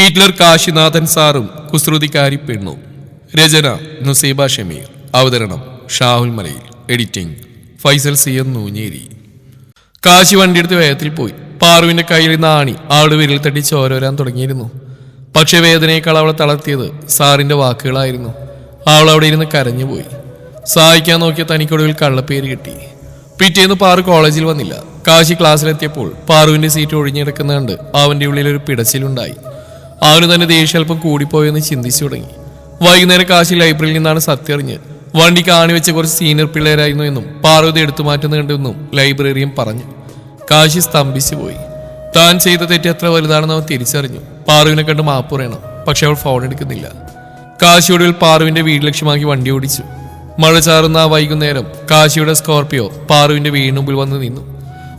Hitler Kashinathan സാറും കുസൃതിക്കാരി പെണ്ണും. രചന നുസൈബ ഷമീർ. അവതരണം Shahul Malayil. Editing Faisal C M Noonjeri. Kashi വണ്ടിയെടുത്ത് വേഗത്തിൽ പോയി. പാറുവിന്റെ കയ്യിൽ നിന്ന് ആണി അവളുടെ വിരൽ തട്ടി ചോര വരാൻ തുടങ്ങിയിരുന്നു. പക്ഷെ വേദനയേക്കാൾ അവളെ തളർത്തിയത് സാറിന്റെ വാക്കുകളായിരുന്നു. അവൾ അവിടെ ഇരുന്ന് കരഞ്ഞുപോയി. സഹായിക്കാൻ നോക്കിയ തനിക്കൊടുവിൽ കള്ളപ്പേര് കിട്ടി. പിറ്റേന്ന് പാറു കോളേജിൽ വന്നില്ല. കാശി ക്ലാസ്സിലെത്തിയപ്പോൾ പാറുവിന്റെ സീറ്റ് ഒഴിഞ്ഞെടുക്കുന്ന കണ്ട് അവന്റെ ഉള്ളിൽ ഒരു പിടച്ചിലുണ്ടായി. അവന് തന്നെ ദേഷ്യം അല്പം കൂടിപ്പോയെന്ന് ചിന്തിച്ചു തുടങ്ങി. വൈകുന്നേരം കാശി ലൈബ്രറിയിൽ നിന്നാണ് സത്യം അറിഞ്ഞ്. വണ്ടി കാണിവെച്ച കുറച്ച് സീനിയർ പിള്ളേരായിരുന്നു എന്നും പാർവതി എടുത്തു മാറ്റുന്നുണ്ടെന്നും ലൈബ്രറിയൻ പറഞ്ഞു. കാശി സ്തംഭിച്ചു പോയി. താൻ ചെയ്ത തെറ്റ് എത്ര വലുതാണെന്ന് അവൻ തിരിച്ചറിഞ്ഞു. പാറുവിനെ കണ്ട് മാപ്പ് പറയണം, പക്ഷെ അവൾ ഫോൺ എടുക്കുന്നില്ല. കാശിയൊടുവിൽ പാറുവിന്റെ വീട് ലക്ഷ്യമാക്കി വണ്ടി ഓടിച്ചു. മഴ ചാറുന്ന ആ വൈകുന്നേരം കാശിയുടെ സ്കോർപിയോ പാറുവിന്റെ വീടിന് മുമ്പിൽ വന്ന് നിന്നു.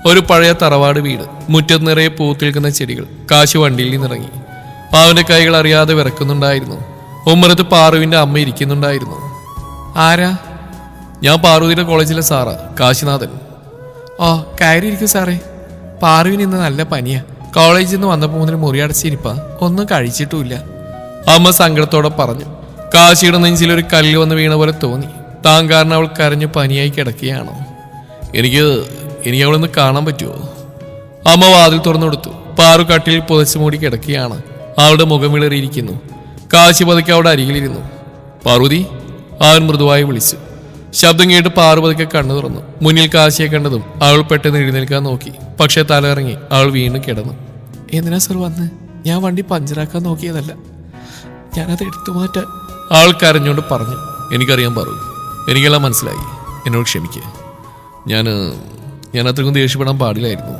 ഒരു പഴയ തറവാട് വീട്, മുറ്റത്ത് നിറയെ പൂത്തിൽക്കുന്ന ചെടികൾ. കാശി വണ്ടിയിൽ നിന്നിറങ്ങി. പാവിന്റെ കൈകൾ അറിയാതെ വിറക്കുന്നുണ്ടായിരുന്നു. ഉമ്മറത്ത് പാറുവിന്റെ അമ്മ ഇരിക്കുന്നുണ്ടായിരുന്നു. ആരാ? ഞാൻ പാർവതിയുടെ കോളേജിലെ സാറാ, കാശിനാഥൻ. ഓ, കയറിയിരിക്കും സാറേ. പാറുവിന് ഇന്ന് നല്ല പനിയാ. കോളേജിൽ നിന്ന് വന്നപ്പോൾ മുതൽ മുറി അടച്ചിരിപ്പാ, ഒന്നും കഴിച്ചിട്ടുമില്ല. അമ്മ സങ്കടത്തോടെ പറഞ്ഞു. കാശിയുടെ നെഞ്ചിൽ ഒരു കല്ല് വന്ന് വീണ പോലെ തോന്നി. താൻ കാരണം അവൾ കരഞ്ഞു പനിയായി കിടക്കുകയാണോ? എനിക്ക് അവളൊന്ന് കാണാൻ പറ്റുമോ? അമ്മ വാതിൽ തുറന്നു കൊടുത്തു. പാറു കട്ടിലിൽ പുതച്ചു മൂടി കിടക്കുകയാണ്. അവളുടെ മുഖം വിളറിയിരിക്കുന്നു. കാശി പതുക്കെ അവിടെ അരികിലിരുന്നു. പാർവതി, അവൻ മൃദുവായി വിളിച്ചു. ശബ്ദം കേട്ട് പാറു പതുക്കെ കണ്ണു തുറന്നു. മുന്നിൽ കാശിയെ കണ്ടതും അവൾ പെട്ടെന്ന് എഴുന്നേൽക്കാൻ നോക്കി. പക്ഷെ തലയിറങ്ങി അവൾ വീണ്ടും കിടന്നു. എന്തിനാ സർ വന്ന്? ഞാൻ വണ്ടി പഞ്ചറാക്കാൻ നോക്കിയതല്ല, ഞാനത് എടുത്തു മാറ്റാൻ. അവൾ കരഞ്ഞോണ്ട് പറഞ്ഞു. എനിക്കറിയാൻ പാറു, എനിക്കെല്ലാം മനസ്സിലായി. എന്നോട് ക്ഷമിക്കുക. ഞാൻ അത്രക്കും ദേഷ്യപ്പെടാൻ പാടില്ലായിരുന്നു.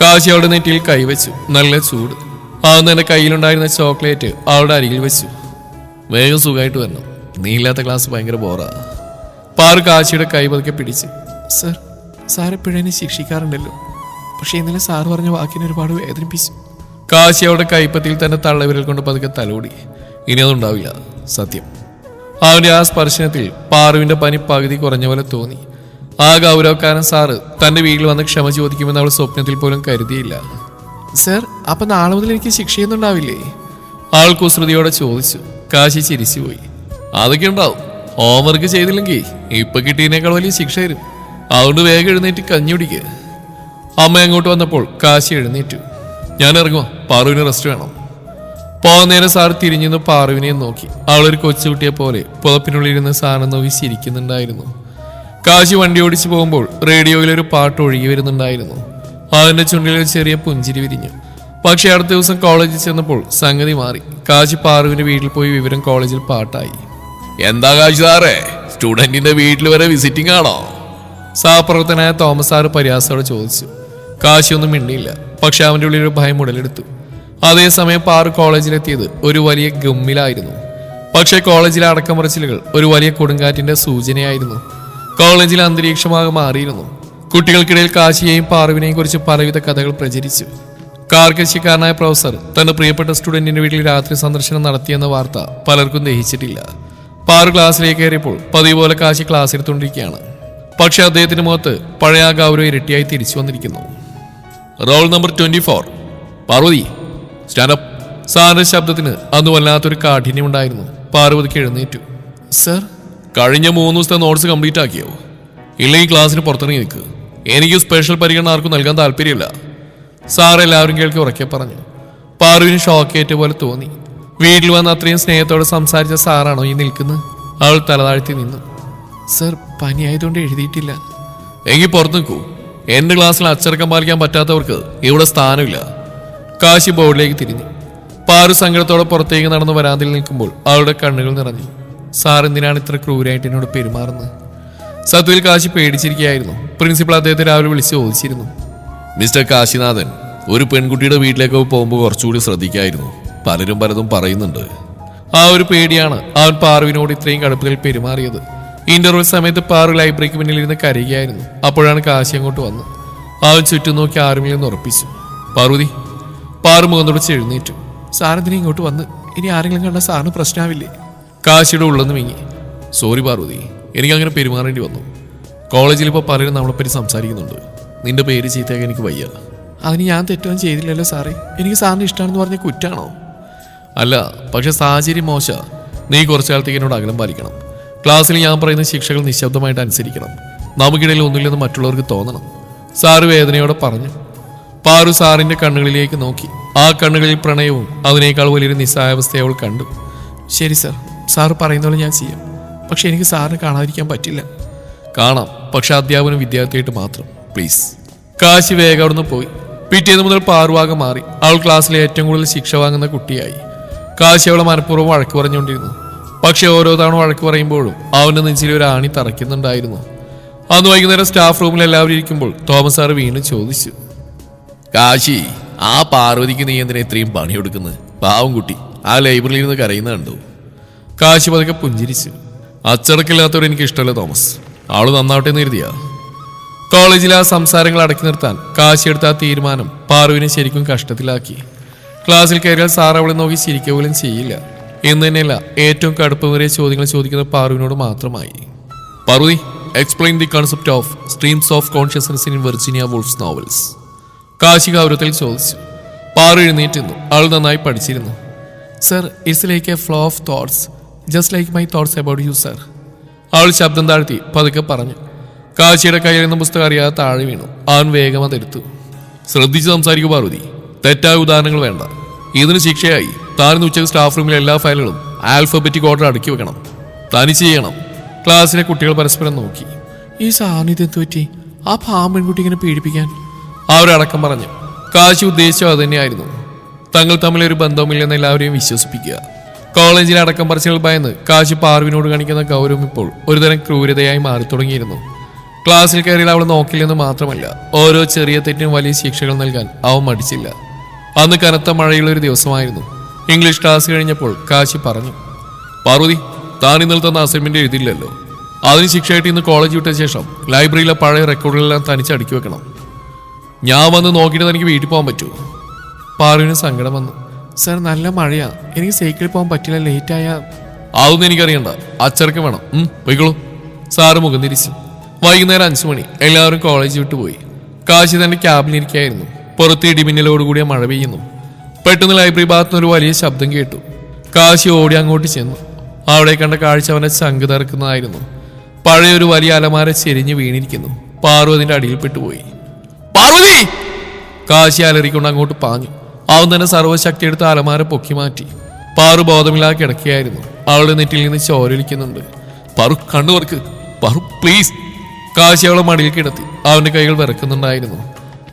കാശി അവളുടെ നെറ്റിയിൽ കൈവച്ചു. നല്ല ചൂട്. അവന്ന് എന്റെ കയ്യിലുണ്ടായിരുന്ന ചോക്ലേറ്റ് അവളുടെ അരികിൽ വെച്ചു. വേഗം സുഖമായിട്ട് വരണം, നീ ഇല്ലാത്ത ക്ലാസ് ഭയങ്കര ബോറാ. പാറു കാശിയുടെ കൈ പതുക്കെ പിടിച്ച്. സർ, സാർ എപ്പോഴും എന്നെ ശിക്ഷിക്കാറുണ്ടല്ലോ, പക്ഷെ ഇന്നലെ സാർ പറഞ്ഞ വാക്കിനെ ഒരുപാട് വേദനിപ്പിച്ചു. കാശി അവളുടെ കൈപ്പത്തിയിൽ തന്നെ തള്ളവിരൽ കൊണ്ട് പതുക്കെ തലോടി. ഇനി അതുണ്ടാവില്ല, സത്യം. അവന്റെ ആ സ്പർശനത്തിൽ പാറുവിന്റെ പനി പകുതി കുറഞ്ഞ പോലെ തോന്നി. ആ ഗൗരവക്കാരൻ സാറ് തന്റെ വീട്ടിൽ വന്ന് ക്ഷമ ചോദിക്കുമെന്ന് അവൾ സ്വപ്നത്തിൽ പോലും കരുതിയില്ല. സർ, അപ്പൊ നാളെ മുതൽ എനിക്ക് ശിക്ഷയൊന്നുണ്ടാവില്ലേ? അവൾ കുസൃതിയോടെ ചോദിച്ചു. കാശി ചിരിച്ചുപോയി. അതൊക്കെ ഉണ്ടാവും. ഹോംവർക്ക് ചെയ്തില്ലെങ്കിൽ ഇപ്പൊ കിട്ടിയതിനേക്കാൾ വലിയ ശിക്ഷ തരും. അതുകൊണ്ട് വേഗം എഴുന്നേറ്റ് കഞ്ഞി കുടിക്കുക. അമ്മ അങ്ങോട്ട് വന്നപ്പോൾ കാശി എഴുന്നേറ്റു. ഞാൻ ഇറങ്ങുക, പാറുവിന് റെസ്റ്റ് വേണം. പോകുന്നേരം സാർ തിരിഞ്ഞു പാറുവിനെ നോക്കി. അവളൊരു കൊച്ചുകുട്ടിയെ പോലെ പുതപ്പിനുള്ളിരുന്ന് സാധനം നോക്കി ചിരിക്കുന്നുണ്ടായിരുന്നു. കാശി വണ്ടി ഓടിച്ചു പോകുമ്പോൾ റേഡിയോയിലൊരു പാട്ട് ഒഴുകി വരുന്നുണ്ടായിരുന്നു. അവന്റെ ചുണ്ടിൽ ഒരു ചെറിയ പുഞ്ചിരി വിരിഞ്ഞു. പക്ഷെ അടുത്ത ദിവസം കോളേജിൽ ചെന്നപ്പോൾ സംഗതി മാറി. കാശി പാറുവിന്റെ വീട്ടിൽ പോയി വിവരം കോളേജിൽ പാട്ടായി. എന്താ കാശി സാറേ, സ്റ്റുഡന്റിന്റെ വീട്ടിൽ വരെ വിസിറ്റിംഗ് ആണോ? സഹപ്രവർത്തനായ തോമസ് സാറ് പരിഹാസത്തോടെ ചോദിച്ചു. കാശി ഒന്നും മിണ്ടിയില്ല. പക്ഷെ അവന്റെ ഉള്ളിൽ ഒരു ഭയം ഉടലെടുത്തു. അതേസമയം പാറു കോളേജിലെത്തിയത് ഒരു വലിയ ഗമ്മിലായിരുന്നു. പക്ഷെ കോളേജിലെ അടക്കമറിച്ചിലുകൾ ഒരു വലിയ കൊടുങ്കാറ്റിന്റെ സൂചനയായിരുന്നു. കോളേജിലെ അന്തരീക്ഷമാകെ മാറിയിരുന്നു. കുട്ടികൾക്കിടയിൽ കാശിയെയും പാറുവിനെയും കുറിച്ച് പലവിധ കഥകൾ പ്രചരിച്ചു. കാർക്കശിക്കാരനായ പ്രൊഫസർ തന്റെ പ്രിയപ്പെട്ട സ്റ്റുഡന്റിന്റെ വീട്ടിൽ രാത്രി സന്ദർശനം നടത്തിയെന്ന വാർത്ത പലർക്കും ദഹിച്ചിട്ടില്ല. പാറു ക്ലാസ്സിലേക്ക് കയറിയപ്പോൾ പതിവ് പോലെ കാശി ക്ലാസ് എടുത്തുകൊണ്ടിരിക്കുകയാണ്. പക്ഷെ അദ്ദേഹത്തിന്റെ മുഖത്ത് പഴയ ആ ഗൗരവം ഇരട്ടിയായി തിരിച്ചു വന്നിരിക്കുന്നു. Roll number 24. പാർവതി, സ്റ്റാൻഡപ്പ്. സാറിന്റെ ശബ്ദത്തിന് അന്ന് വല്ലാത്തൊരു കാഠിന്യമുണ്ടായിരുന്നു. പാർവതിക്ക് എഴുന്നേറ്റു. സർ, കഴിഞ്ഞ 3 ദിവസത്തെ നോട്ട്സ് കംപ്ലീറ്റ് ആക്കിയോ? ഇല്ലെങ്കിൽ ക്ലാസ്സിന് പുറത്തിറങ്ങി നിൽക്കുക. എനിക്ക് സ്പെഷ്യൽ പരിഗണന ആർക്കും നൽകാൻ താല്പര്യമില്ല. സാർ എല്ലാവരും കേൾക്കി ഉറക്കെ പറഞ്ഞു. പാറുവിന് ഷോക്കേറ്റ പോലെ തോന്നി. വീട്ടിൽ വന്ന് അത്രയും സ്നേഹത്തോടെ സംസാരിച്ച സാറാണോ ഈ നിൽക്കുന്നത്? അവൾ തലതാഴ്ത്തി നിന്നു. സർ, പനിയായതുകൊണ്ട് എഴുതിയിട്ടില്ല. എങ്കിൽ പുറത്തു നിൽക്കൂ. എന്റെ ക്ലാസ്സിൽ അച്ചടക്കം പാലിക്കാൻ പറ്റാത്തവർക്ക് ഇവിടെ സ്ഥാനമില്ല. കാശി ബോർഡിലേക്ക് തിരിഞ്ഞു. പാറു സങ്കടത്തോടെ പുറത്തേക്ക് നടന്ന് വരാതിൽ നിൽക്കുമ്പോൾ അവളുടെ കണ്ണുകൾ നിറഞ്ഞു. സാർ എന്തിനാണ് ഇത്ര ക്രൂരായിട്ട് എന്നോട് പെരുമാറുന്നത്? സത്യത്തിൽ കാശി പേടിച്ചിരിക്കുകയായിരുന്നു. പ്രിൻസിപ്പൾ അദ്ദേഹത്തെ രാവിലെ വിളിച്ച് ചോദിച്ചിരുന്നു. മിസ്റ്റർ കാശിനാഥൻ, ഒരു പെൺകുട്ടിയുടെ വീട്ടിലേക്ക് പോകുമ്പോൾ കുറച്ചുകൂടി ശ്രദ്ധിക്കായിരുന്നു. പലരും പലതും പറയുന്നുണ്ട്. ആ ഒരു പേടിയാണ് അവൻ പാറുവിനോട് ഇത്രയും കടുപ്പത്തിൽ പെരുമാറിയത്. ഇന്റർവെൽ സമയത്ത് പാറു ലൈബ്രറിക്ക് മുന്നിൽ ഇരുന്ന് കരയുകയായിരുന്നു. അപ്പോഴാണ് കാശി അങ്ങോട്ട് വന്ന് അവൻ ചുറ്റും നോക്കി ആരുമില്ലെന്ന് ഉറപ്പിച്ചു. പാർവതി. പാറു മുഖം തുടച്ച് എഴുന്നേറ്റു. സാറെന്തിനാ ഇങ്ങോട്ട് വന്ന്? ഇനി ആരെങ്കിലും കണ്ടാൽ സാറിന് പ്രശ്നമാവില്ലേ? കാശിയുടെ ഉള്ളെന്ന് മിങ്ങി. സോറി പാർവതി, എനിക്കങ്ങനെ പെരുമാറേണ്ടി വന്നു. കോളേജിൽ ഇപ്പോൾ പലരും നമ്മളെപ്പറ്റി സംസാരിക്കുന്നുണ്ട്. നിന്റെ പേര് ചീത്തയാക്കാൻ എനിക്ക് വയ്യ. അതിന് ഞാൻ തെറ്റൊന്നും ചെയ്തില്ലല്ലോ സാറേ. എനിക്ക് സാറിന് ഇഷ്ടമാണെന്ന് പറഞ്ഞ കുറ്റാണോ? അല്ല, പക്ഷെ സാഹചര്യം മോശ. നീ കുറച്ചു കാലത്തേക്ക് എന്നോട് അകലം പാലിക്കണം. ക്ലാസ്സിൽ ഞാൻ പറയുന്ന ശിക്ഷകൾ നിശബ്ദമായിട്ട് അനുസരിക്കണം. നമുക്കിടയിൽ ഒന്നുമില്ലെന്ന് മറ്റുള്ളവർക്ക് തോന്നണം. സാറ് വേദനയോടെ പറഞ്ഞു. പാറു സാറിന്റെ കണ്ണുകളിലേക്ക് നോക്കി. ആ കണ്ണുകളിൽ പ്രണയവും അതിനേക്കാൾ വലിയൊരു നിസ്സഹായാവസ്ഥയെ അവൾ കണ്ടു. ശരി സർ, സാറ് പറയുന്ന പോലെ ഞാൻ ചെയ്യാം. പക്ഷെ എനിക്ക് സാറിനെ കാണാതിരിക്കാൻ പറ്റില്ല. കാണാം, പക്ഷെ അധ്യാപനം വിദ്യാർത്ഥിയായിട്ട് മാത്രം, പ്ലീസ്. കാശി വേഗം അവിടുന്ന് പോയി. പിറ്റേന്ന് മുതൽ പാറുവാകം മാറി. അവൾ ക്ലാസ്സിലെ ഏറ്റവും കൂടുതൽ ശിക്ഷ വാങ്ങുന്ന കുട്ടിയായി. കാശി അവളെ മനഃപൂർവ്വം വഴക്ക് പറഞ്ഞുകൊണ്ടിരുന്നു. പക്ഷെ ഓരോ തവണ വഴക്ക് പറയുമ്പോഴും അവന്റെ നെഞ്ചിൽ ഒരു ആണി തറയ്ക്കുന്നുണ്ടായിരുന്നു. അന്ന് വൈകുന്നേരം സ്റ്റാഫ് റൂമിൽ എല്ലാവരും ഇരിക്കുമ്പോൾ തോമസ് സാറ് വീണ്ടും ചോദിച്ചു, കാശി, ആ പാർവതിക്ക് നീ എന്തിനാ ഇത്രയും പണിയെടുക്കുന്നത്? പാവം കുട്ടി ആ ലൈബ്രറിയിൽ നിന്ന് കരയുന്ന കണ്ടു. കാശി പതുക്കെ പുഞ്ചിരിച്ചു. അച്ചടക്കില്ലാത്തവർ എനിക്ക് ഇഷ്ടമല്ല തോമസ്. അവള് നന്നാവട്ടെ എന്ന് കരുതിയാ. കോളേജിൽ ആ സംസാരങ്ങൾ അടക്കി നിർത്താൻ കാശി എടുത്ത ആ തീരുമാനം പാറുവിനെ ശരിക്കും കഷ്ടത്തിലാക്കി. ക്ലാസ്സിൽ കയറിയാൽ സാർ അവളെ നോക്കി ചിരിക്കുക പോലും ചെയ്യില്ല. എന്ന് തന്നെയല്ല, ഏറ്റവും കടുപ്പമേറിയ ചോദ്യങ്ങൾ ചോദിക്കുന്ന പാറുവിനോട് മാത്രമായി. Parvathi, explain the concept of streams of consciousness in Virginia Woolf's novels. Kashi ഗൗരവത്തിൽ ചോദിച്ചു. പാറു എഴുന്നേറ്റിരുന്നു. അവൾ നന്നായി പഠിച്ചിരുന്നു. Sir, it's like a flow of thoughts, just like my thoughts about you sir. അവൾ ശബ്ദം താഴ്ത്തി പതുക്കെ പറഞ്ഞു. കാശിയുടെ കയ്യിൽ നിന്ന് പുസ്തകം അറിയാതെ താഴെ വീണു. അവൻ വേഗം അതെടുത്തു. ശ്രദ്ധിച്ച് സംസാരിക്കൂ പാർവതി, തെറ്റായ ഉദാഹരണങ്ങൾ വേണ്ട. ഇതിന് ശിക്ഷയായി താനിന്ന് ഉച്ചയ്ക്ക് സ്റ്റാഫ് റൂമിലെ എല്ലാ ഫയലുകളും ആൽഫബറ്റിക് ഓർഡർ അടുക്കി വെക്കണം. തനിച്ച് ചെയ്യണം. ക്ലാസ്സിലെ കുട്ടികൾ പരസ്പരം നോക്കി. ഈ സാന്നിധ്യം പറ്റി ആ പാമ്പെൺകുട്ടി ഇങ്ങനെ പീഡിപ്പിക്കാൻ അവരടക്കം പറഞ്ഞു. കാശി ഉദ്ദേശിച്ചത് അതുതന്നെയായിരുന്നു. തങ്ങൾ തമ്മിലൊരു ബന്ധവുമില്ലെന്ന് എല്ലാവരെയും വിശ്വസിപ്പിക്കുക. കോളേജിലെ അടക്കം പറച്ചിലുകൾ ഭയന്ന് കാശി പാർവിനോട് കാണിക്കുന്ന ഗൗരവം ഇപ്പോൾ ഒരുതരം ക്രൂരതയായി മാറി തുടങ്ങിയിരുന്നു. ക്ലാസ്സിൽ കയറിയാൽ അവൾ നോക്കില്ലെന്ന് മാത്രമല്ല, ഓരോ ചെറിയ തെറ്റിനും വലിയ ശിക്ഷകൾ നൽകാൻ അവൻ മടിച്ചില്ല. അന്ന് കനത്ത മഴയുള്ള ഒരു ദിവസമായിരുന്നു. ഇംഗ്ലീഷ് ക്ലാസ് കഴിഞ്ഞപ്പോൾ കാശി പറഞ്ഞു, പാർവതി, താൻ ഇന്നലെ തന്ന അസൈൻമെന്റ് എഴുതില്ലല്ലോ. അതിന് ശിക്ഷയായിട്ട് ഇന്ന് കോളേജ് വിട്ട ശേഷം ലൈബ്രറിയിലെ പഴയ റെക്കോർഡുകളെല്ലാം തനിച്ച് അടുക്കി വെക്കണം. ഞാൻ വന്ന് നോക്കിയിട്ട് തനിക്ക് വീട്ടിൽ പോകാൻ പറ്റുമോ? പാറുവിന് സങ്കടം വന്നു. സർ, നല്ല മഴയാ, എനിക്ക് സൈക്കിളിൽ പോകാൻ പറ്റില്ല, ലേറ്റായ. അതൊന്നും എനിക്കറിയണ്ട, അച്ചടക്കം വേണം. പോയിക്കോളൂ. സാറ് മുഖം തിരിച്ചു. വൈകുന്നേരം 5 മണി. എല്ലാവരും കോളേജ് വിട്ടുപോയി. കാശി തന്റെ ക്യാബിലിരിക്കായിരുന്നു. പുറത്ത് ഇടിമിന്നലോടുകൂടിയ മഴ പെയ്യുന്നു. പെട്ടെന്ന് ലൈബ്രറി ഭാഗത്തുനിന്ന് ഒരു വലിയ ശബ്ദം കേട്ടു. കാശി ഓടി അങ്ങോട്ട് ചെന്നു. അവിടെ കണ്ട കാഴ്ച അവനെ ചങ്ക് തറക്കുന്നതായിരുന്നു. പഴയൊരു വലിയ അലമാര ചെരിഞ്ഞ് വീണിരിക്കുന്നു. പാറു അതിന്റെ അടിയിൽ പെട്ടുപോയി. പാർവതി! കാശി അലറിക്കൊണ്ട് അങ്ങോട്ട് പാഞ്ഞു. അവൻ തന്നെ സർവ്വശക്തി എടുത്ത് അലമാര പൊക്കി മാറ്റി. പാറു ബോധമില്ലാതെ കിടക്കുകയായിരുന്നു. അവളുടെ നെറ്റിൽ നിന്ന് ചോരൊലിക്കുന്നുണ്ട്. പാറു, കണ്ണു തുറക്ക്. പാറു, പ്ലീസ്. കാശി അവളെ മടിയിൽ കിടത്തി. അവന്റെ കൈകൾ വിറക്കുന്നുണ്ടായിരുന്നു.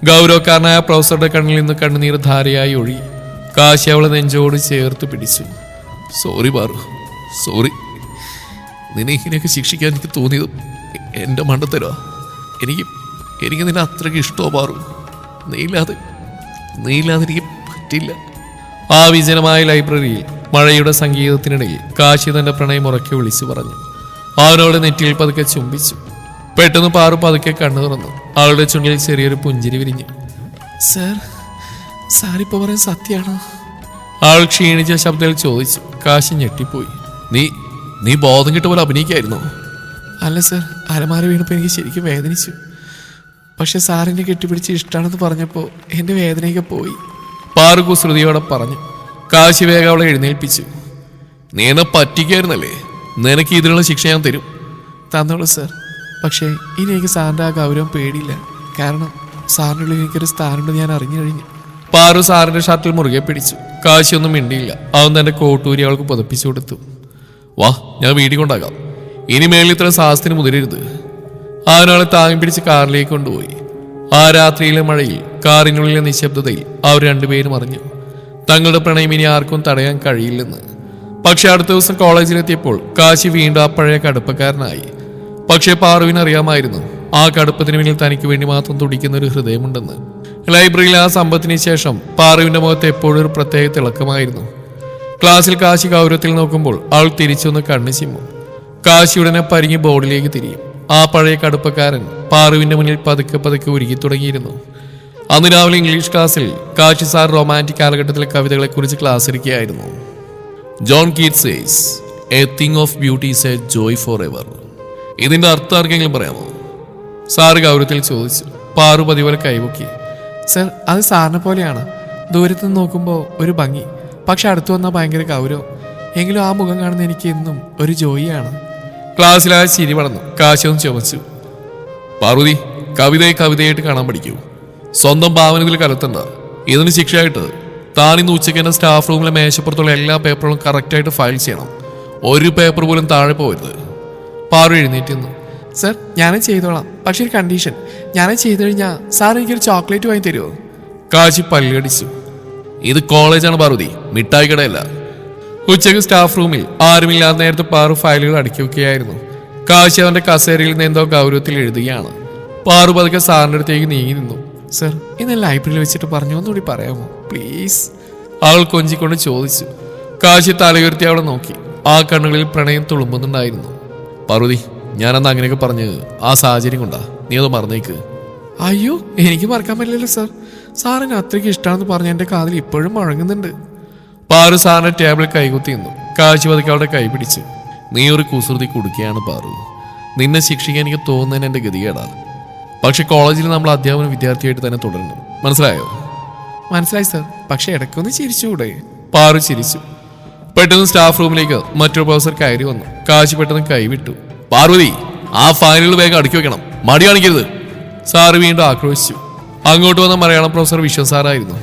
ഗൗരവക്കാരനായ പ്രൊഫസറുടെ കണ്ണിൽ നിന്ന് കണ്ണുനീർ ധാരയായി ഒഴുകി. കാശി അവളെ നെഞ്ചോട് ചേർത്ത് പിടിച്ചു. Sorry Paru, sorry. നിന്നെ ഇങ്ങനെയൊക്കെ ശിക്ഷിക്കാൻ എനിക്ക് തോന്നിയത് എൻ്റെ മണ്ടത്തരോ. എനിക്ക് നിന്നെ അത്രയ്ക്ക് ഇഷ്ടമോ പാറു. നീയില്ലാതെ എനിക്ക് പറ്റില്ല. ആ വിജനമായ ലൈബ്രറിയിൽ മഴയുടെ സംഗീതത്തിനിടയിൽ കാശി തന്റെ പ്രണയം ഉറക്കെ വിളിച്ചു പറഞ്ഞു. അവനോട് നെറ്റിയിൽ പതുക്കെ ചുംബിച്ചു. പെട്ടെന്ന് പാറു പതുക്കെ കണ്ണു തുറന്നു. അവളുടെ ചുണ്ടിൽ ചെറിയൊരു പുഞ്ചിരി വിരിഞ്ഞു. സാറിപ്പോ പറയാൻ സത്യമാണോ? അവൾ ക്ഷീണിച്ച ശബ്ദത്തിൽ ചോദിച്ചു. കാശി ഞെട്ടിപ്പോയി. നീ ബോധം കിട്ട പോലെ അഭിനയിക്കായിരുന്നോ? അല്ല സർ, അലമാര വീണപ്പോൾ എനിക്ക് ശരിക്കും വേദനിച്ചു. പക്ഷെ സാറിനെ കെട്ടിപ്പിടിച്ച് ഇഷ്ടമാണെന്ന് പറഞ്ഞപ്പോൾ എൻ്റെ വേദനയൊക്കെ പോയി. പാറു കുസൃതിയോടെ പറഞ്ഞു. കാശി വേഗം അവളെ എഴുന്നേൽപ്പിച്ചു. നീ എന്നെ പറ്റിക്കായിരുന്നല്ലേ? നിനക്ക് ഇതിനുള്ള ശിക്ഷ ഞാൻ തരും. തന്നോളൂ സർ. പക്ഷേ ഇനി എനിക്ക് സാറിൻ്റെ ആ ഗൗരവം പേടിയില്ല. കാരണം സാറിനുള്ളിൽ എനിക്കൊരു സ്ഥാനമുണ്ട് ഞാൻ അറിഞ്ഞു കഴിഞ്ഞു. പാറു സാറിന്റെ ഷർട്ടിൽ മുറുകെ പിടിച്ചു. കാശിയൊന്നും മിണ്ടിയില്ല. അവൻ തന്റെ കോട്ടൂരി അവൾക്ക് പുതപ്പിച്ചു കൊടുത്തു. വാ, ഞാൻ വീട്ടിൽ കൊണ്ടാകാം. ഇനി മേളിൽ ഇത്ര സാഹസത്തിന് മുതിരരുത്. അവനവളെ താങ്ങി പിടിച്ച് കാറിലേക്ക് കൊണ്ടുപോയി. ആ രാത്രിയിലെ മഴയിൽ കാറിനുള്ളിലെ നിശബ്ദതയിൽ അവർ രണ്ടുപേരും അറിഞ്ഞു തങ്ങളുടെ പ്രണയം ഇനി ആർക്കും തടയാൻ കഴിയില്ലെന്ന്. പക്ഷെ അടുത്ത ദിവസം കോളേജിലെത്തിയപ്പോൾ കാശി വീണ്ടും ആ പഴയ കടുപ്പക്കാരനായി. പക്ഷെ പാറുവിന് അറിയാമായിരുന്നു ആ കടുപ്പത്തിന് പിന്നിൽ തനിക്ക് വേണ്ടി മാത്രം തുടിക്കുന്ന ഒരു ഹൃദയമുണ്ടെന്ന്. ലൈബ്രറിയിൽ ആ സംഭവത്തിന് ശേഷം പാറുവിന്റെ മുഖത്ത് എപ്പോഴും ഒരു പ്രത്യേക തിളക്കമായിരുന്നു. ക്ലാസ്സിൽ കാശി ഗൗരവത്തിൽ നോക്കുമ്പോൾ അവൾ തിരിച്ചൊന്ന് കണ്ണു ചിമ്മും. കാശി ഉടനെ പരിങ്ങി ബോർഡിലേക്ക് തിരിയും. ആ പഴയ കടുപ്പക്കാരൻ പാറുവിന്റെ മുന്നിൽ പതുക്കെ പതുക്കെ ഉരുകി തുടങ്ങിയിരുന്നു. അന്ന് രാവിലെ ഇംഗ്ലീഷ് ക്ലാസ്സിൽ കാശി സാർ റൊമാൻറ്റിക് കാലഘട്ടത്തിലെ കവിതകളെക്കുറിച്ച് ക്ലാസ് എടുക്കുകയായിരുന്നു. John Keats says a thing of beauty is a joy forever. ഇതിന്റെ അർത്ഥം ആർക്കെങ്കിലും പറയാമോ? സാറ് ഗൗരവത്തിൽ ചോദിച്ചു. പാറു പതിപോലെ കൈവക്കി. സർ, അത് സാറിനെ പോലെയാണ്. ദൂരത്ത് നിന്ന് നോക്കുമ്പോൾ ഒരു ഭംഗി, പക്ഷെ അടുത്തു വന്നാൽ ഭയങ്കര ഗൗരവം. എങ്കിലും ആ മുഖം കാണുന്ന എനിക്ക് എന്നും ഒരു ജോയിയാണ്. ക്ലാസ്സിലായ ചിരി വളർന്നു. കാശിയൊന്ന് ചുമച്ചു. പാർവതി, കവിതയായിട്ട് കാണാൻ പഠിക്കൂ. സ്വന്തം ഭാവനയിൽ കലത്തണ്ട. ഇതിന് ശിക്ഷയായിട്ട് താനിന്ന് ഉച്ചയ്ക്ക് എൻ്റെ സ്റ്റാഫ് റൂമിലെ മേശപ്പുറത്തുള്ള എല്ലാ പേപ്പറുകളും കറക്റ്റായിട്ട് ഫയൽ ചെയ്യണം. ഒരു പേപ്പർ പോലും താഴെ പോകരുത്. പാറു എഴുന്നേറ്റ് നിന്നു. സർ, ഞാനത് ചെയ്തോളാം. പക്ഷെ ഒരു കണ്ടീഷൻ, ഞാനത് ചെയ്തു കഴിഞ്ഞാൽ സാർ എനിക്കൊരു ചോക്ലേറ്റ് വാങ്ങി തരുമോ? കാശി പല്ലടിച്ചു. ഇത് കോളേജാണ് പാർവതി, മിഠായി കടയല്ല. ഉച്ചയ്ക്ക് സ്റ്റാഫ് റൂമിൽ ആരുമില്ലാത്ത നേരത്തെ പാറു ഫയലുകൾ അടുക്കി വെക്കുകയായിരുന്നു. കാശി അവന്റെ കസേരയിൽ നിന്ന് എന്തോ ഗൗരവത്തിൽ എഴുതുകയാണ്. പാറു പതുക്കെ സാറിൻ്റെ അടുത്തേക്ക് നീങ്ങി നിന്നു. സർ, ഇന്ന് ലൈബ്രറിയിൽ വെച്ചിട്ട് പറഞ്ഞു, ഒന്നുകൂടി പറയാമോ പ്ലീസ്? അവൾ കൊഞ്ചിക്കൊണ്ട് ചോദിച്ചു. കാശി തലയുയർത്തി അവളെ നോക്കി. ആ കണ്ണുകളിൽ പ്രണയം തുളുമ്പുന്നുണ്ടായിരുന്നു. പാർവതി, ഞാനന്ന് അങ്ങനെയൊക്കെ പറഞ്ഞ് ആ സാഹചര്യം കൊണ്ടാ, നീ അത് മറന്നേക്ക്. അയ്യോ, എനിക്ക് മറക്കാൻ പറ്റില്ലല്ലോ സാർ. സാറിന് അത്രയ്ക്ക് ഇഷ്ടമാണെന്ന് പറഞ്ഞ എൻ്റെ കാതിൽ ഇപ്പോഴും മുഴങ്ങുന്നുണ്ട്. പാറു സാറിന്റെ ടേബിളിൽ കൈകുത്തി നിന്നു. കാശി പതുക്കെ അവളുടെ കൈ പിടിച്ചു. നീ ഒരു കുസൃതി കൊടുക്കുകയാണ് പാറു. നിന്നെ ശിക്ഷിക്കാൻ എനിക്ക് തോന്നുന്നതിന് എൻ്റെ ഗതികേടാ. പക്ഷെ കോളേജിൽ നമ്മൾ അധ്യാപന വിദ്യാർത്ഥിയായിട്ട് തന്നെ തുടരണം. മനസ്സിലായോ? മനസ്സിലായി സാർ. പക്ഷെ ഇടയ്ക്കൊന്ന് ചിരിച്ചുകൂടെ? പാറു ചിരിച്ചു. പെട്ടെന്ന് സ്റ്റാഫ് റൂമിലേക്ക് മറ്റൊരു പ്രൊഫസർ കയറി വന്നു. കാശി പെട്ടെന്ന് കൈവിട്ടു. പാർവതി, ആ ഫയലുകൾ വേഗം അടുക്കി വെക്കണം, മടി കാണിക്കരുത്. സാറ് വീണ്ടും ആക്രോശിച്ചു. അങ്ങോട്ട് വന്ന മലയാളം പ്രൊഫസർ വിശ്വൻ സാറായിരുന്നു.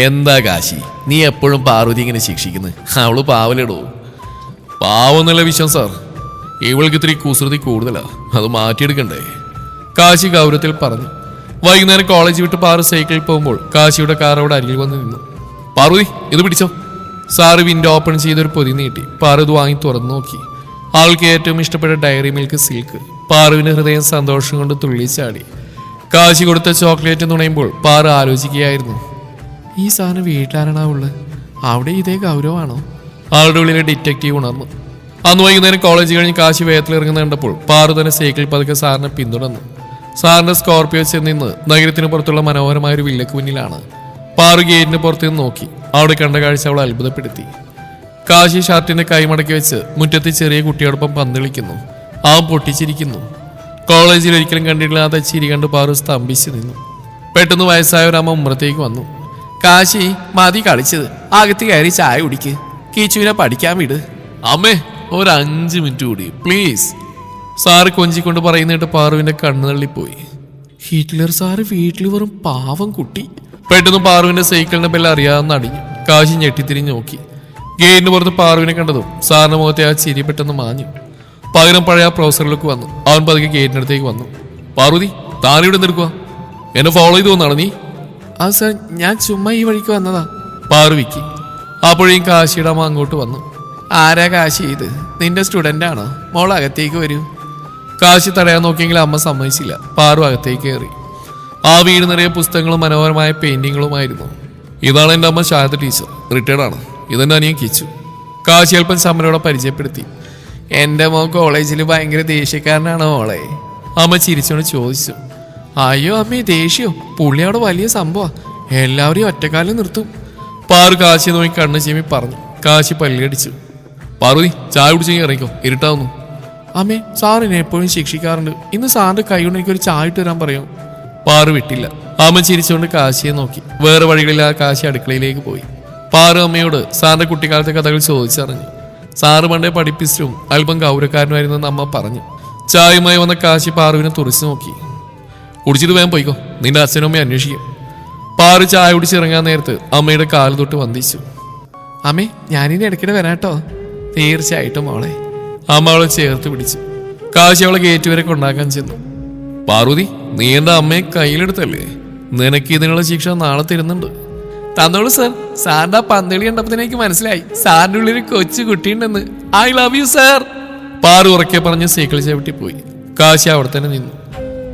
എന്താ കാശി, നീ എപ്പോഴും പാർവതി ഇങ്ങനെ ശിക്ഷിക്കുന്നത്? അവള് പാവലിടോ. പാവൊന്നല്ല വിശ്വൻ സാർ, ഇവൾക്ക് ഇത്തിരി കുസൃതി കൂടുതലാ, അത് മാറ്റിയെടുക്കണ്ടേ? കാശി ഗൗരവത്തിൽ പറഞ്ഞു. വൈകുന്നേരം കോളേജ് വിട്ട് പാറു സൈക്കിളിൽ പോകുമ്പോൾ കാശിയുടെ കാർ അവിടെ അരികിൽ വന്ന് നിന്നു. പാർവതി, ഇത് പിടിച്ചോ. സാറ് വിൻഡോ ഓപ്പൺ ചെയ്തൊരു പൊതി നീട്ടി. പാറു ഇത് വാങ്ങി തുറന്നു നോക്കി. ആൾക്ക് ഏറ്റവും ഇഷ്ടപ്പെട്ട ഡയറി മിൽക്ക് സിൽക്ക്. പാറുവിന്റെ ഹൃദയം സന്തോഷം കൊണ്ട് തുള്ളിച്ചാടി. കാശി കൊടുത്ത ചോക്ലേറ്റ് നുണയുമ്പോൾ പാറു ആലോചിക്കുകയായിരുന്നു, ഈ സാധനം വീട്ടിലാരണാ ഉള്ളത്? അവിടെ ഇതേ ഗൗരവമാണോ? ആളുടെ ഉള്ളിലെ ഡിറ്റക്റ്റീവ് ഉണർന്നു. അന്ന് വൈകുന്നേരം കോളേജ് കഴിഞ്ഞ് കാശി വേഗത്തിൽ ഇറങ്ങുന്ന കണ്ടപ്പോൾ പാറു തന്നെ സൈക്കിളിൽ പതുക്കെ സാറിനെ പിന്തുടർന്നു. സാറിന്റെ സ്കോർപിയോ ചെന്നിന്ന് നഗരത്തിന് പുറത്തുള്ള മനോഹരമായൊരു വില്ലക്ക് മുന്നിലാണ്. പാറു ഗേറ്റിന് പുറത്തു നിന്ന് നോക്കി. അവിടെ കണ്ട കാഴ്ച അവളെ അത്ഭുതപ്പെടുത്തി. കാശി ഷർട്ടിന്റെ കൈമടക്കി വെച്ച് മുറ്റത്ത് ചെറിയ കുട്ടിയോടൊപ്പം പന്തളിക്കുന്നു. അവൻ പൊട്ടിച്ചിരിക്കുന്നു. കോളേജിൽ ഒരിക്കലും കണ്ടിട്ടില്ലാത്ത ചിരി കണ്ട് പാറു സ്തംഭിച്ചു നിന്നു. പെട്ടെന്ന് വയസ്സായ ഒരു അമ്മ ഉമ്മറത്തേക്ക് വന്നു. കാശി, മതി കളിച്ചത്, അകത്ത് കയറി ചായ കുടിക്ക്, കീച്ചുവിനെ പഠിക്കാൻ വിട്. അമ്മേ, ഒരു 5 മിനിറ്റ് കൂടി പ്ലീസ്. സാറ് കൊഞ്ചിക്കൊണ്ട് പറയുന്നിട്ട് പാറുവിന്റെ കണ്ണു തള്ളിപ്പോയി. ഹിറ്റ്ലർ സാറ് വീട്ടിൽ വെറും പാവം കുട്ടി. പെട്ടെന്ന് പാറുവിന്റെ സൈക്കിളിന്റെ ബെല്ല് അറിയാവുന്ന അടിഞ്ഞു. കാശി ഞെട്ടിത്തിരിഞ്ഞ് നോക്കി. ഗേറ്റിന് പുറത്ത് പാറുവിനെ കണ്ടതും സാറിന്റെ മുഖത്തെ ആ ചിരി പെട്ടെന്ന് മാഞ്ഞു. പകരം പഴയ പ്രൊഫസറിലേക്ക് വന്നു. അവൻ പതുക്കെ ഗേറ്റിനടുത്തേക്ക് വന്നു. പാർവതി, താനിവിടെ നിൽക്കുക, എന്നെ ഫോളോ ചെയ്ത് വന്നാണ് നീ? ആ സാർ, ഞാൻ ചുമ്മാ ഈ വഴിക്ക് വന്നതാ. പാറുവിക്ക്. അപ്പോഴേക്കും കാശിയുടെ അമ്മ അങ്ങോട്ട് വന്നു. ആരാ കാശി ഇത്? നിന്റെ സ്റ്റുഡൻ്റ് ആണോ? മോൾ അകത്തേക്ക് വരൂ. കാശി തടയാൻ നോക്കിയെങ്കിൽ അമ്മ സമ്മതിച്ചില്ല. പാറു അകത്തേക്ക് കയറി. ആ വീട് നിറയെ പുസ്തകങ്ങളും മനോഹരമായ പെയിന്റിങ്ങുകളുമായിരുന്നു. ഇതാണ് എൻ്റെ അമ്മ ശാരദ ടീച്ചർ, റിട്ടയർഡ് ആണ്. ഇതെൻ്റെ അനിയൻ കിച്ചു. കാശി അല്പം സമരോടെ പരിചയപ്പെടുത്തി. എൻ്റെ മോൻ കോളേജിൽ ഭയങ്കര ദേഷ്യക്കാരനാണോ മോളെ? അമ്മ ചിരിച്ചോണ്ട് ചോദിച്ചു. അയ്യോ അമ്മേ, ദേഷ്യോ? പുള്ളി അവിടെ വലിയ സംഭവം, എല്ലാവരെയും ഒറ്റക്കാലം നിർത്തും. പാറു കാശി നോക്കി കണ്ണു ചീമി പറഞ്ഞു. കാശി പല്ലിയടിച്ചു. പാർവതി, ചായ കുടിച്ചെങ്കിൽ ഇറങ്ങിക്കോ, ഇരുട്ടാവുന്നു. അമ്മേ, സാറിനെ എപ്പോഴും ശിക്ഷിക്കാറുണ്ട്. ഇന്ന് സാറിന്റെ കൈ കൊണ്ട് എനിക്കൊരു ചായ ഇട്ട് തരാൻ പറയും. പാറു വിട്ടില്ല. അമ്മ ചിരിച്ചുകൊണ്ട് കാശിയെ നോക്കി. വേറെ വഴികളില്ലാതെ കാശി അടുക്കളയിലേക്ക് പോയി. പാറു അമ്മയോട് സാറിന്റെ കുട്ടിക്കാലത്തെ കഥകൾ ചോദിച്ചറിഞ്ഞു. സാറ് പണ്ടേ പഠിപ്പിച്ചും അല്പം ഗൗരവക്കാരനായിരുന്നെന്ന് അമ്മ പറഞ്ഞു. ചായയുമായി വന്ന കാശി പാറുവിനെ തുറച്ചു നോക്കി. കുടിച്ചിട്ട് വേഗം പോയിക്കോ, നിന്റെ അച്ഛനും അമ്മയെ അന്വേഷിക്കും. പാറു ചായ കുടിച്ചിറങ്ങാൻ നേരത്ത് അമ്മയുടെ കാല് തൊട്ട് വന്ദിച്ചു. അമ്മേ, ഞാനിനി ഇടയ്ക്കിടെ വരാട്ടോ. തീർച്ചയായിട്ടും മോളെ. അമ്മ അവളെ ചേർത്ത് പിടിച്ചു. കാശി അവളെ ഗേറ്റ് വരെ കൊണ്ടാക്കാൻ ചെന്നു. പാർവതി, നീ എൻ്റെ അമ്മയെ കയ്യിലെടുത്തല്ലേ? നിനക്ക് ഇതിനുള്ള ശിക്ഷ നാളെ തരുന്നുണ്ട്. തന്നോളൂ സാർ. സാറിന്റെ ആ പന്തളി കണ്ടപ്പോൾ എനിക്ക് മനസ്സിലായി സാറിന്റെ ഉള്ളിൽ കൊച്ചു കുട്ടിയുണ്ടെന്ന്. I love you sir. Paru ഉറക്കെ പറഞ്ഞ് സൈക്കിൾ ചവിട്ടി പോയി. കാശി അവിടെ തന്നെ നിന്നു.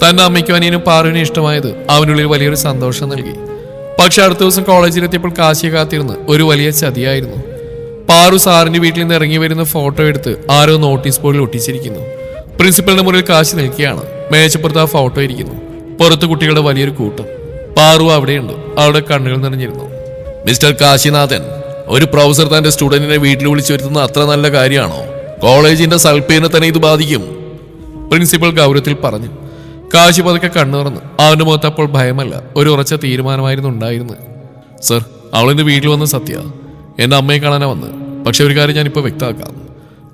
തന്റെ അമ്മയ്ക്കും അനിയനും പാറുവിനെ ഇഷ്ടമായത് അവനുള്ളിൽ വലിയൊരു സന്തോഷം നൽകി. പക്ഷെ അടുത്ത ദിവസം കോളേജിലെത്തിയപ്പോൾ കാശിയെ കാത്തിരുന്ന് ഒരു വലിയ ചതിയായിരുന്നു. പാറു സാറിന്റെ വീട്ടിൽ നിന്ന് ഇറങ്ങി വരുന്ന ഫോട്ടോ എടുത്ത് ആരോ നോട്ടീസ് ബോർഡിൽ ഒട്ടിച്ചിരിക്കുന്നു. പ്രിൻസിപ്പലിന്റെ മുന്നിൽ കാശി നിൽക്കുകയാണ്. മേശപ്പുറത്ത് ആ ഫോട്ടോ ഇരിക്കുന്നു. പുറത്ത് കുട്ടികളുടെ വലിയൊരു കൂട്ടം. പാറു അവിടെയുണ്ട്. അവളുടെ കണ്ണുകൾ നിറഞ്ഞിരുന്നു. മിസ്റ്റർ കാശിനാഥൻ, ഒരു പ്രൊഫസർ തന്റെ സ്റ്റുഡന്റിനെ വീട്ടിൽ വിളിച്ചു വരുത്തുന്ന അത്ര നല്ല കാര്യമാണോ? കോളേജിന്റെ സൽപ്പേരിനെ തന്നെ ഇത് ബാധിക്കും. പ്രിൻസിപ്പൽ ഗൗരവത്തിൽ പറഞ്ഞു. കാശി പതുക്കെ കണ്ണു തുറന്നു. അവന്റെ മുഖത്ത് അപ്പോൾ ഭയമല്ല, ഒരു ഉറച്ച തീരുമാനമായിരുന്നു ഉണ്ടായിരുന്നത്. സർ, അവളെന്റെ വീട്ടിൽ വന്ന് സത്യ. എൻ്റെ അമ്മയെ കാണാനാ വന്ന്. പക്ഷെ ഒരു കാര്യം ഞാനിപ്പോൾ വ്യക്തമാക്കാം.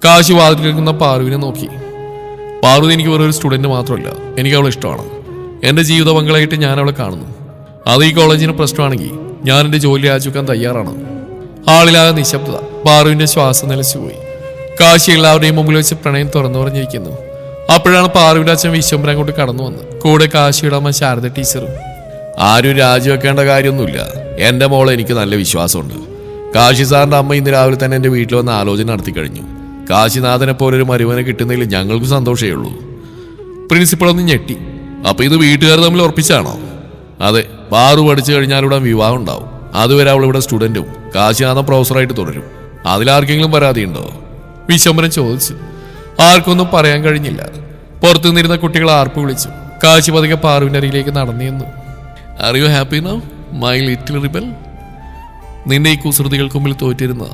കാശി വാതിൽ കേൾക്കുന്ന പാറുവിനെ നോക്കി. പാർവതി എനിക്ക് വേറൊരു സ്റ്റുഡൻറ്റ് മാത്രമല്ല, എനിക്ക് അവളെ ഇഷ്ടമാണ്. എൻ്റെ ജീവിത പങ്കാളിയായിട്ട് ഞാൻ അവളെ കാണുന്നു. അത് ഈ കോളേജിന് പ്രശ്നമാണെങ്കിൽ ഞാൻ എൻ്റെ ജോലി രാജിവെക്കാൻ തയ്യാറാണ്. ആളിലാകെ നിശബ്ദത. പാറുവിൻ്റെ ശ്വാസം നിലച്ചുപോയി. കാശി എല്ലാവരുടെയും മുമ്പിൽ വെച്ച് പ്രണയം തുറന്നു പറഞ്ഞിരിക്കുന്നു. അപ്പോഴാണ് പാറുവിൻ്റെ അച്ഛൻ വിശ്വംബരൻ കൊണ്ട് കടന്നു വന്ന്. കൂടെ കാശിയുടെ അമ്മ ശാരദ ടീച്ചറും. ആരും രാജിവെക്കേണ്ട കാര്യമൊന്നുമില്ല. എൻ്റെ മോളെ എനിക്ക് നല്ല വിശ്വാസമുണ്ട്. കാശി സാറിൻ്റെ അമ്മ ഇന്ന് രാവിലെ തന്നെ എൻ്റെ വീട്ടിൽ വന്ന് ആലോചന നടത്തി കഴിഞ്ഞു. കാശിനാഥനെ പോലൊരു മരുവനെ കിട്ടുന്നതിൽ ഞങ്ങൾക്ക് സന്തോഷമേ ഉള്ളൂ. പ്രിൻസിപ്പൾ ഒന്ന് ഞെട്ടി. അപ്പൊ ഇത് വീട്ടുകാർ തമ്മിൽ ഉറപ്പിച്ചാണോ? അതെ, പാറു പഠിച്ചു കഴിഞ്ഞാൽ ഇവിടെ വിവാഹം ഉണ്ടാവും. അതുവരെ അവൾ ഇവിടെ സ്റ്റുഡൻറ്റും കാശിനാഥൻ പ്രൊഫസറായിട്ട് തുടരും. അതിലാർക്കെങ്കിലും പരാതിയുണ്ടോ? വിശ്വംബരൻ ചോദിച്ചു. ആർക്കൊന്നും പറയാൻ കഴിഞ്ഞില്ല. പുറത്തു നിന്നിരുന്ന കുട്ടികൾ ആർപ്പ് വിളിച്ചു. കാശി പതുക്കെ പാറുവിൻ്റെ അരികിലേക്ക് നടന്നിരുന്നു. Are you happy now my little rebel? നിന്റെ ഈ കുസൃതികൾക്ക് മുമ്പിൽ തോറ്റിരുന്ന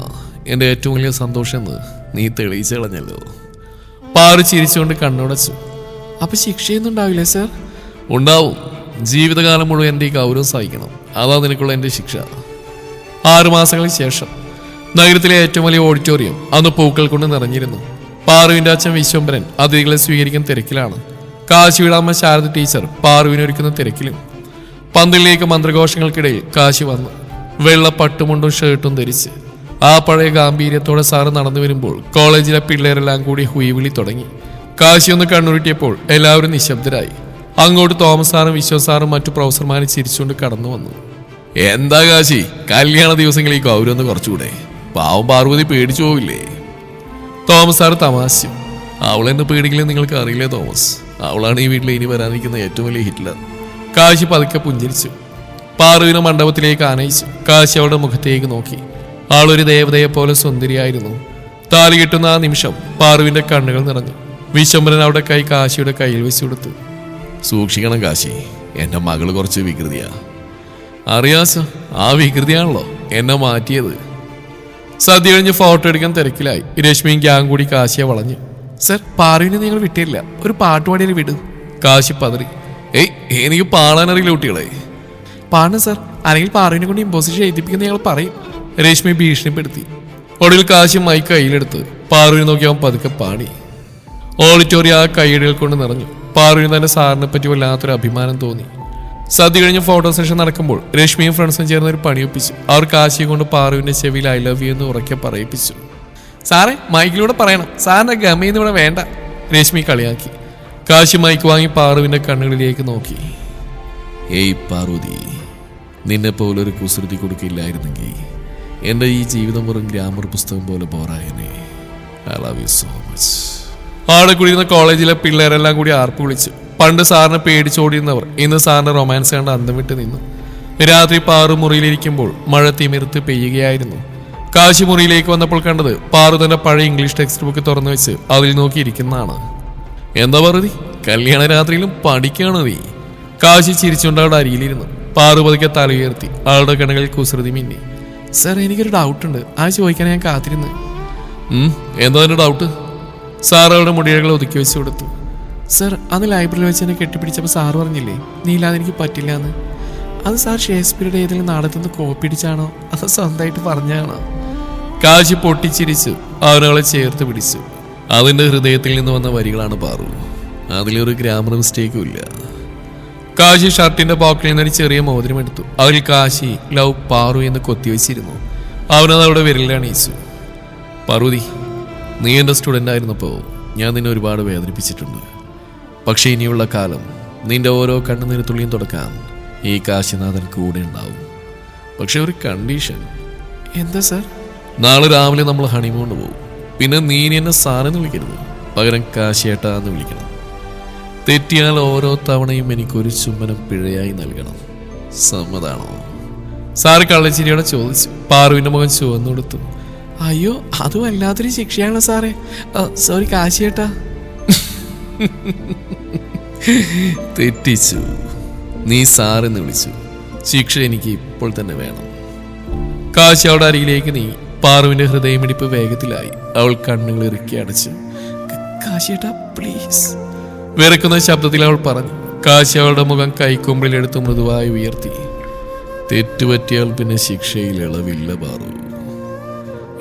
എൻ്റെ ഏറ്റവും വലിയ സന്തോഷം എന്ന് നീ തെളിയിച്ചു കളഞ്ഞല്ലോ. പാറു ചിരിച്ചുകൊണ്ട് കണ്ണുടച്ചു. അപ്പൊ ശിക്ഷയൊന്നും ഉണ്ടാവില്ലേ സാർ? ഉണ്ടാവും. ജീവിതകാലം മുഴുവൻ എൻ്റെ ഈ ഗൗരവം സഹിക്കണം. അതാ നിനക്കുള്ള എൻ്റെ ശിക്ഷ. 6 മാസങ്ങൾക്ക് ശേഷം നഗരത്തിലെ ഏറ്റവും വലിയ ഓഡിറ്റോറിയം അന്ന് പൂക്കൾ കൊണ്ട് നിറഞ്ഞിരുന്നു. പാറുവിൻ്റെ അച്ഛൻ വിശ്വംബരൻ അതിഥികളെ സ്വീകരിക്കാൻ തിരക്കിലാണ്. കാശിയുടെ അമ്മ ശാരദ ടീച്ചർ പാറുവിനൊരുക്കുന്ന തിരക്കിലും. പന്തലിലേക്ക് മന്ത്രഘോഷങ്ങൾക്കിടയിൽ കാശി വന്നു. വെള്ള പട്ടുമുണ്ടും ഷർട്ടും ധരിച്ച് ആ പഴയ ഗാംഭീര്യത്തോടെ സാറ് നടന്നു വരുമ്പോൾ കോളേജിലെ പിള്ളേരെല്ലാം കൂടി ഹുയിവിളി തുടങ്ങി. കാശി ഒന്ന് കണ്ണുരുട്ടിയപ്പോൾ എല്ലാവരും നിശബ്ദരായി. അങ്ങോട്ട് തോമസ് സാറും വിശ്വ സാറും മറ്റു പ്രൊഫസർമാരും ചിരിച്ചുകൊണ്ട് കടന്നു വന്നു. എന്താ കാശി, കല്യാണ ദിവസങ്ങളിൽ ഗൗരവം ഒന്ന് കുറച്ചുകൂടെ? പാവം പാർവതി പേടിച്ചു പോവില്ലേ? തോമസ് സാറ് തമാശ. അവളെന്നെ പേടിക്കില്ലെന്ന് നിങ്ങൾക്ക് അറിയില്ലേ തോമസ്? അവളാണ് ഈ വീട്ടിൽ ഇനി വരാനിരിക്കുന്ന ഏറ്റവും വലിയ ഹിറ്റ്ലർ. കാശി പതുക്കെ പുഞ്ചിരിച്ചു. പാറുവിനെ മണ്ഡപത്തിലേക്ക് ആനയിച്ചു. കാശി അവളുടെ മുഖത്തേക്ക് നോക്കി. ആളൊരു ദേവതയെ പോലെ സുന്ദരിയായിരുന്നു. താലി കിട്ടുന്ന ആ നിമിഷം പാറുവിന്റെ കണ്ണുകൾ നിറഞ്ഞു. വിശ്വംബരൻ അവിടെ കൈ കാശിയുടെ കയ്യിൽ വെച്ചു കൊടുത്തു. സൂക്ഷിക്കണം കാശി, എൻ്റെ മകള് കുറച്ച് വികൃതിയാ. അറിയാസ, ആ വികൃതിയാണല്ലോ എന്നെ മാറ്റിയത്. സദ്യ കഴിഞ്ഞ് ഫോട്ടോ എടുക്കാൻ തിരക്കിലായി. രശ്മിയും ഗ്യാങ് കൂടി കാശിയെ വളഞ്ഞു. സർ, പാറുവിനെ നിങ്ങൾ വിട്ടില്ല, ഒരു പാട്ടുപാടിയിൽ വിടും. കാശി പതറി. ഏയ്, എനിക്ക് പാടാനറിയില്ല കുട്ടികളെ. പാടണം സർ, അല്ലെങ്കിൽ പാറുവിനെ കൊണ്ട് ഇമ്പോസിഷൻ എഴുതിപ്പിക്കുന്ന ഞങ്ങൾ പറയും. രശ്മി ഭീഷണിപ്പെടുത്തി. ഒടുവിൽ കാശി മൈക്ക് കയ്യിലെടുത്ത് പാറുവിനെ നോക്കി അവൻ പതുക്കെ പാടി. ഓഡിറ്റോറിയം ആ കൈയടികൾ കൊണ്ട് നിറഞ്ഞു. പാറുവിന് തന്നെ സാറിനെ പറ്റി വല്ലാത്തൊരു അഭിമാനം തോന്നി. സദ്യ കഴിഞ്ഞ് ഫോട്ടോ സെഷൻ നടക്കുമ്പോൾ രശ്മിയും ഫ്രണ്ട്സും ചേർന്ന് ഒരു പണിയൊപ്പിച്ചു. അവർ കാശിയെ കൊണ്ട് പാറുവിന്റെ ചെവിയിൽ ഐ ലവ് യു എന്ന് ഉറക്കെ പറയിപ്പിച്ചു. സാറേ, മൈക്കിലൂടെ പറയണം, സാറിന്റെ ഗമയെന്ന് ഇവിടെ വേണ്ട. രശ്മി കളിയാക്കി. കാശി മൈക്ക് വാങ്ങി പാറുവിന്റെ കണ്ണുകളിലേക്ക് നോക്കി. ഏയ് പാർവതി, നിന്നെ പോലൊരു കുസൃതി കൊടുക്കില്ലായിരുന്നെങ്കിൽ എൻ്റെ ഈ ജീവിതം വെറും ഗ്രാമർ പുസ്തകം പോലെ ബോറായനെ. I love you so much. ആടെ കുടിയിരുന്ന കോളേജിലെ പിള്ളേരെല്ലാം കൂടി ആർപ്പ് വിളിച്ചു. പണ്ട് സാറിനെ പേടിച്ചോടിയിരുന്നവർ ഇന്ന് സാറിന്റെ റൊമാൻസ് കണ്ട് അന്തം വിട്ട് നിന്നു. രാത്രി പാറു മുറിയിലിരിക്കുമ്പോൾ മഴ തിമിർത്ത് പെയ്യുകയായിരുന്നു. കാശി മുറിയിലേക്ക് വന്നപ്പോൾ കണ്ടത് പാറു തന്റെ പഴയ ഇംഗ്ലീഷ് ടെക്സ്റ്റ് ബുക്ക് തുറന്നു വെച്ച് അതിൽ നോക്കിയിരിക്കുന്നതാണ്. എന്താ പാർവതി, കല്യാണ രാത്രിയിലും പഠിക്കുകയാണോ നീ? കാശി ചിരിച്ചുകൊണ്ട് അവിടെ അരിയിലിരുന്നു. പാറു പതുക്കെ തല ഉയർത്തി. ആളുടെ കണ്ണുകളിൽ കുസൃതി മിന്നി. സാർ, എനിക്കൊരു ഡൗട്ടുണ്ട്, അത് ചോദിക്കാൻ ഞാൻ കാത്തിരുന്നു. എന്താ എന്റെ ഡൗട്ട്? സാർ അവളുടെ മുടികൾ ഒതുക്കി വെച്ച് കൊടുത്തു. സാർ, അന്ന് ലൈബ്രറിയിൽ വെച്ച് എന്നെ കെട്ടിപ്പിടിച്ചപ്പോൾ സാറ് പറഞ്ഞില്ലേ നീ ഇല്ലാതെ എനിക്ക് പറ്റില്ല എന്ന്? അത് സാർ ഷേക്സ്പിയറുടെ ഏതെങ്കിലും നാടകത്തിൽ നിന്ന് കോപ്പി അടിച്ചാണോ അത് സ്വന്തമായിട്ട് പറഞ്ഞാണോ? കാശി പൊട്ടിച്ചിരിച്ചു. അവനവളെ ചേർത്ത് പിടിച്ചു. അതിൻ്റെ ഹൃദയത്തിൽ നിന്ന് വന്ന വരികളാണ് പാറു. അതിലൊരു ഗ്രാമർ മിസ്റ്റേക്കും ഇല്ല. കാശി ഷർട്ടിന്റെ പോക്കറ്റിൽ നിന്നൊരു ചെറിയ മോതിരം എടുത്തു. അതിൽ കാശി ലവ് പാറു എന്ന് കൊത്തിവെച്ചിരുന്നു. അവനത് അവിടെ വിരലിലണിയിച്ചു. പാർവതി, നീ എൻ്റെ സ്റ്റുഡൻ്റ് ആയിരുന്നപ്പോൾ ഞാൻ നിന്നെ ഒരുപാട് വേദനിപ്പിച്ചിട്ടുണ്ട്. പക്ഷേ ഇനിയുള്ള കാലം നിന്റെ ഓരോ കണ്ണുനീർത്തുള്ളിയും തുടക്കാൻ ഈ കാശിനാഥൻ കൂടെ ഉണ്ടാവും. പക്ഷെ ഒരു കണ്ടീഷൻ. എന്താ സാർ? നാളെ രാവിലെ നമ്മൾ ഹണിമൂണ് പോകും. പിന്നെ നീ എന്നെ സാറെന്ന് വിളിക്കരുത്, പകരം കാശിയേട്ടാ എന്ന് വിളിക്കണം. തെറ്റിയാൽ ഓരോ തവണയും എനിക്കൊരു ചുംബനം പിഴയായി നൽകണം. സമ്മതാണോ? സാറ് കള്ളച്ചിരിയോടെ ചോദിച്ചു. പാറുവിന്റെ മുഖം ചുവന്നു കൊടുത്തു. അയ്യോ, അത് വല്ലാത്തൊരു ശിക്ഷയാണോ സാറേ? സോറി കാശിയേട്ടാ. തെറ്റിച്ചു. നീ സാറെന്ന് വിളിച്ചു. ശിക്ഷ എനിക്ക് ഇപ്പോൾ തന്നെ വേണം. കാശി അവളുടെ അരികിലേക്ക് നീ. പാറുവിന്റെ ഹൃദയമിടിപ്പ് വേഗത്തിലായി. അവൾ കണ്ണുകൾ ഇറുക്കി അടച്ചു. കാശിയേട്ടാ പ്ലീസ്, വിറക്കുന്ന ശബ്ദത്തിൽ അവൾ പറഞ്ഞു. കാശി അവളുടെ മുഖം കൈക്കൊമ്പിലെടുത്ത് മൃദുവായി ഉയർത്തി. തെറ്റുപറ്റിയാൽ പിന്നെ ശിക്ഷയിൽ ഇളവില്ല പാറു.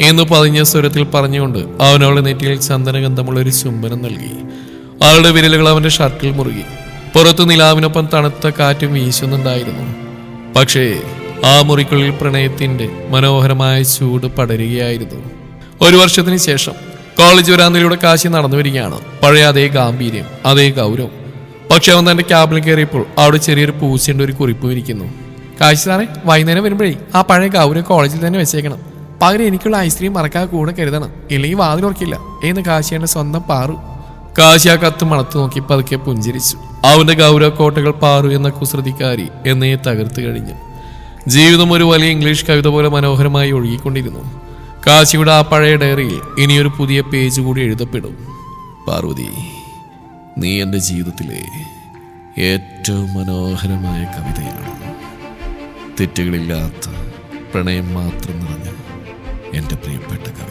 എന്ന് പതിഞ്ഞ സ്വരത്തിൽ പറഞ്ഞുകൊണ്ട് അവൻ അവളുടെ നെറ്റിയിൽ ചന്ദനഗന്ധമുള്ള ഒരു ചുംബനം നൽകി. അവളുടെ വിരലുകൾ അവന്റെ ഷർട്ടിൽ മുറുകി. പുറത്തു നിലാവിനൊപ്പം തണുത്ത കാറ്റും വീശുന്നുണ്ടായിരുന്നു. പക്ഷേ ആ മുറിക്കുള്ളിൽ പ്രണയത്തിന്റെ മനോഹരമായ ചൂട് പടരുകയായിരുന്നു. 1 വർഷത്തിന് ശേഷം കോളേജ് വരാന്തയിലൂടെ കാശി നടന്നു വരികയാണ്. പഴയ അതേ ഗാംഭീര്യം, അതേ ഗൗരവം. പക്ഷെ അവൻ തന്റെ ക്യാബിൽ കയറിയപ്പോൾ അവിടെ ചെറിയൊരു പൂച്ചയുടെ ഒരു കുറിപ്പ് ഇരിക്കുന്നു. കാശി സാറേ, വൈകുന്നേരം വരുമ്പോഴേ ആ പഴയ ഗൗരവം കോളേജിൽ തന്നെ വെച്ചേക്കണം. പകരം എനിക്കുള്ള ഐസ്ക്രീം മറക്കാതെ കൂടെ കരുതണം, ഇല്ലെങ്കിൽ വാതിലോർക്കില്ല എന്ന് കാശിയുടെ സ്വന്തം പാറു. കാശി ആ കത്ത് മണത്ത് നോക്കി പതുക്കെ പുഞ്ചിരിച്ചു. അവന്റെ ഗൗരവ കോട്ടകൾ പാറു എന്ന കുസൃതിക്കാരി എന്നേ തകർത്ത് കഴിഞ്ഞു. ജീവിതം ഒരു വലിയ ഇംഗ്ലീഷ് കവിത പോലെ മനോഹരമായി ഒഴുകിക്കൊണ്ടിരുന്നു. കാശിയുടെ ആ പഴയ ഡയറിയിൽ ഇനിയൊരു പുതിയ പേജ് കൂടി എഴുതപ്പെടും. പാർവതി, നീ എൻ്റെ ജീവിതത്തിലെ ഏറ്റവും മനോഹരമായ കവിതയാണ്. തെറ്റുകളില്ലാത്ത പ്രണയം മാത്രം നിറഞ്ഞ എൻ്റെ പ്രിയപ്പെട്ട കവിത.